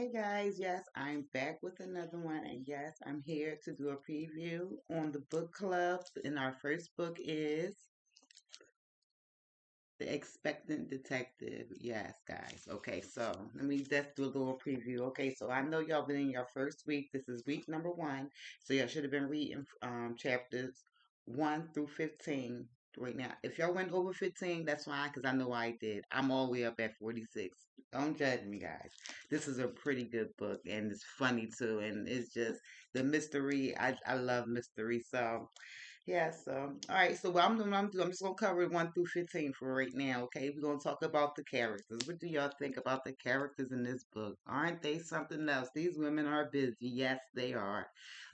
Hey guys, yes, I'm back with another one, and yes, I'm here to do a preview on the book club. And our first book is The Expectant Detective. Yes, guys. Okay, so let me just do a little preview. Okay, so I know y'all been in your first week. This is week number one, so y'all should have been reading chapters 1 through 15 right now. If y'all went over 15, that's fine because I know I did. I'm all the way up at 46. Don't judge me, guys. This is a pretty good book, and it's funny too, and it's just the mystery. I love mystery, so. Yeah, so all right, so what I'm doing, I'm just gonna cover 1 through 15 for right now, okay? We're gonna talk about the characters. What do y'all think about the characters in this book? Aren't they something else? These women are busy. Yes, they are.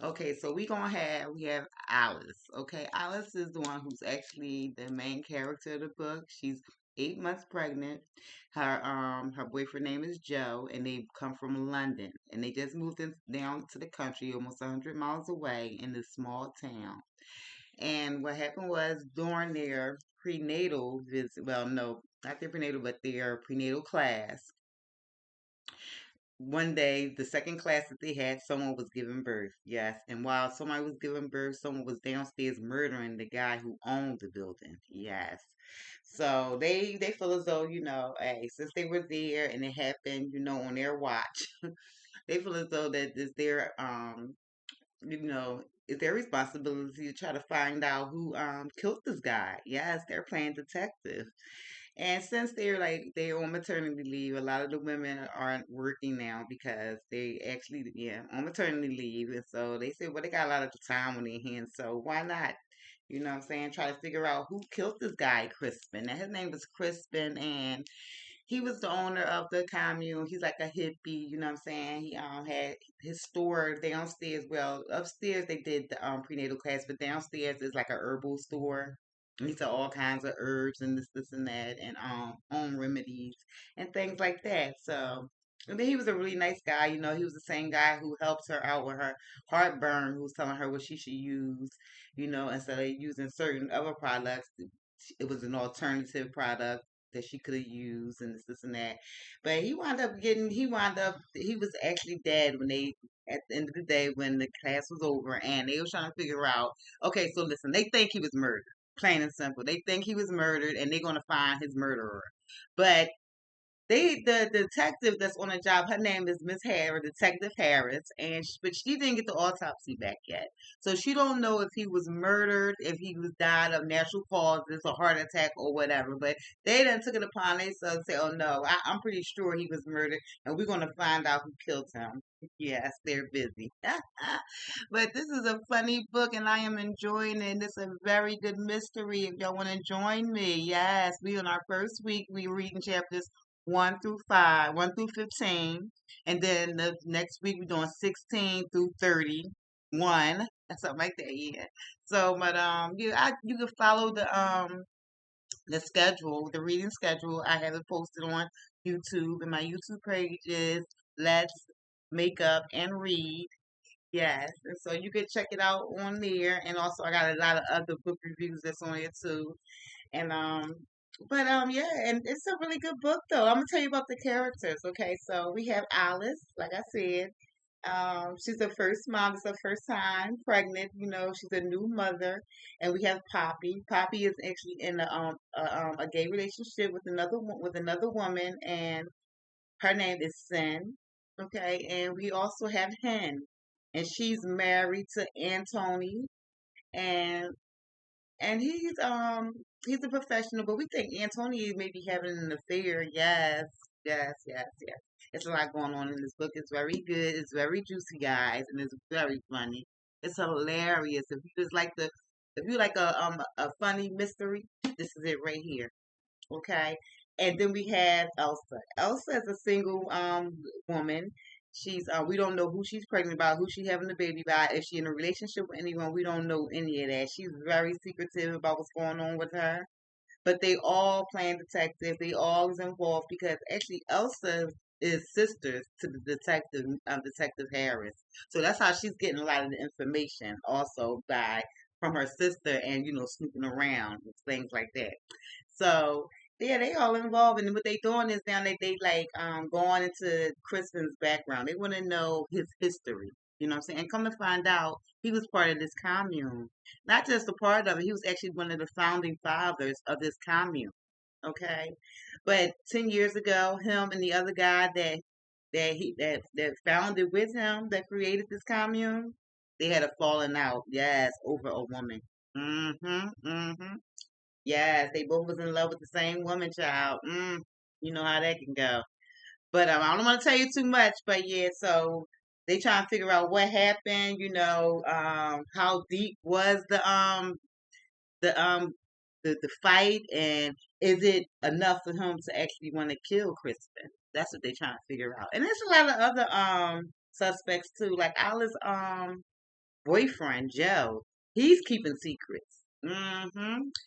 Okay, so we have Alice. Okay, Alice is the one who's actually the main character of the book. She's 8 months pregnant. Her boyfriend name is Joe, and they come from London, and they just moved down to the country, almost 100 miles away in this small town. And what happened was during their prenatal visit, well, no, not their prenatal, but their prenatal class, one day, the second class that they had, someone was giving birth. Yes. And while somebody was giving birth, someone was downstairs murdering the guy who owned the building. Yes. So they feel as though, hey, since they were there and it happened, on their watch, they feel as though that is their you know, it's their responsibility to try to find out who killed this guy. Yes, they're playing detective. And since they're on maternity leave, a lot of the women aren't working now because they actually on maternity leave. And so they say, well, they got a lot of time on their hands, so why not? You know what I'm saying? Try to figure out who killed this guy, Crispin. Now his name was Crispin, and he was the owner of the commune. He's like a hippie, you know what I'm saying? He had his store downstairs. Well, upstairs they did the prenatal class, but downstairs is like a herbal store. And he sell all kinds of herbs and this and that, and home remedies and things like that. So, and then he was a really nice guy. He was the same guy who helps her out with her heartburn, who's telling her what she should use. Instead of using certain other products, it was an alternative product that she could have used and this and that. But he was actually dead when at the end of the day, when the class was over and they were trying to figure out, okay, so listen, they think he was murdered, plain and simple. They think he was murdered and they're going to find his murderer. But the detective that's on the job, her name is Miss Harris, Detective Harris, but she didn't get the autopsy back yet, so she don't know if he was murdered, if he was died of natural causes, a heart attack or whatever. But they done took it upon themselves to say, "Oh no, I'm pretty sure he was murdered, and we're gonna find out who killed him." Yes, they're busy. But this is a funny book, and I am enjoying it. It's a very good mystery. If y'all want to join me, yes, we on our first week. We reading chapters 1 through 5, 1 through 15, and then the next week we're doing 16 through 31, something like that. Yeah. So, but you can follow the schedule, the reading schedule. I have it posted on YouTube, and my YouTube page is Let's Make Up and Read. Yes, and so you can check it out on there, and also I got a lot of other book reviews that's on there too. And yeah, and it's a really good book though. I'm gonna tell you about the characters. Okay, so we have Alice, like I said. She's the first mom. It's her first time pregnant. She's a new mother, and we have Poppy. Poppy is actually in a gay relationship with another woman, and her name is Sin. Okay, and we also have Hen, and she's married to Antony, and he's a professional, but we think Antony may be having an affair. Yes, yes, yes, yes. It's a lot going on in this book. It's very good. It's very juicy, guys, and it's very funny. It's hilarious. If you like a funny mystery, this is it right here. Okay. And then we have Elsa. Elsa is a single woman. We don't know who she's pregnant by, who she having the baby by, if she in a relationship with anyone. We don't know any of that. She's very secretive about what's going on with her. But they all playing detectives. They all is involved because actually Elsa is sisters to the Detective Harris. So that's how she's getting a lot of the information also by from her sister and snooping around with things like that. So Yeah, they all involved, and what they doing is now they like going into Crispin's background. They want to know his history. You know what I'm saying? And come to find out, he was part of this commune. Not just a part of it, he was actually one of the founding fathers of this commune. Okay, but 10 years ago, him and the other guy that founded with him that created this commune, they had a falling out. Yes, over a woman. Mm-hmm. Mm-hmm. Yes, they both was in love with the same woman, child. You know how that can go. But I don't want to tell you too much. But yeah, so they trying to figure out what happened. How deep was the the fight, and is it enough for him to actually want to kill Crispin? That's what they trying to figure out. And there's a lot of other suspects too, like Alice's boyfriend Joe. He's keeping secrets. And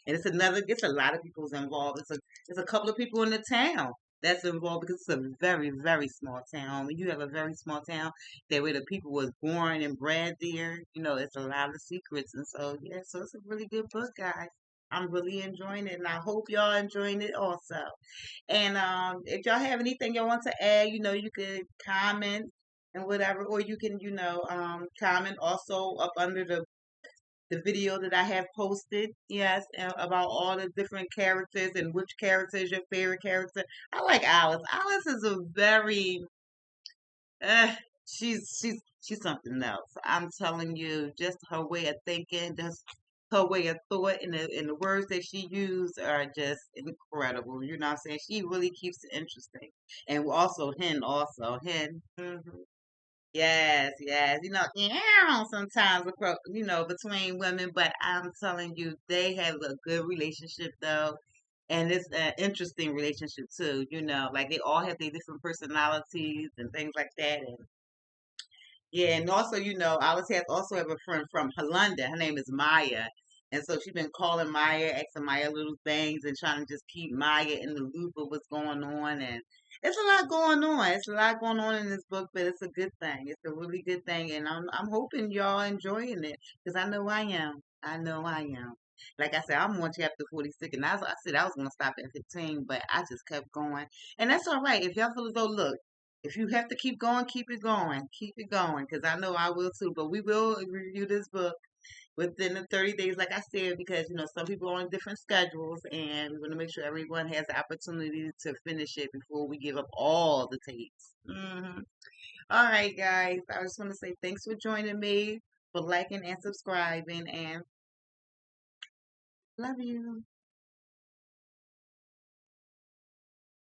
it's a lot of people's involved. It's a couple of people in the town that's involved because it's a very, very small town. When you have a very small town that where the people was born and bred there, it's a lot of secrets. And so yeah, so it's a really good book, guys. I'm really enjoying it, and I hope y'all enjoying it also. And if y'all have anything y'all want to add, you could comment and whatever, or you can, comment also up under the video that I have posted. Yes, and about all the different characters and which character is your favorite character. I like Alice. Alice is a very uh, she's something else. I'm telling you, just her way of thinking, just her way of thought, and the words that she used are just incredible. You know what I'm saying? She really keeps it interesting. And also Hen. Yes, yes. Yeah, sometimes between women, but I'm telling you, they have a good relationship though. And it's an interesting relationship too, like they all have their different personalities and things like that. And yeah, and also, Alice has also have a friend from London. Her name is Maya. And so she's been calling Maya, asking Maya little things and trying to just keep Maya in the loop of what's going on. And it's a lot going on. It's a lot going on in this book, but it's a good thing. It's a really good thing. And I'm hoping y'all enjoying it because I know I am. I know I am. Like I said, I'm on chapter 46, and I said I was going to stop at 15, but I just kept going. And that's all right. If y'all feel as though, look, if you have to keep going, keep it going. Keep it going, because I know I will too. But we will review this book within the 30 days, like I said, because, some people are on different schedules, and we want to make sure everyone has the opportunity to finish it before we give up all the tapes. All right, guys. I just want to say thanks for joining me, for liking and subscribing, and love you.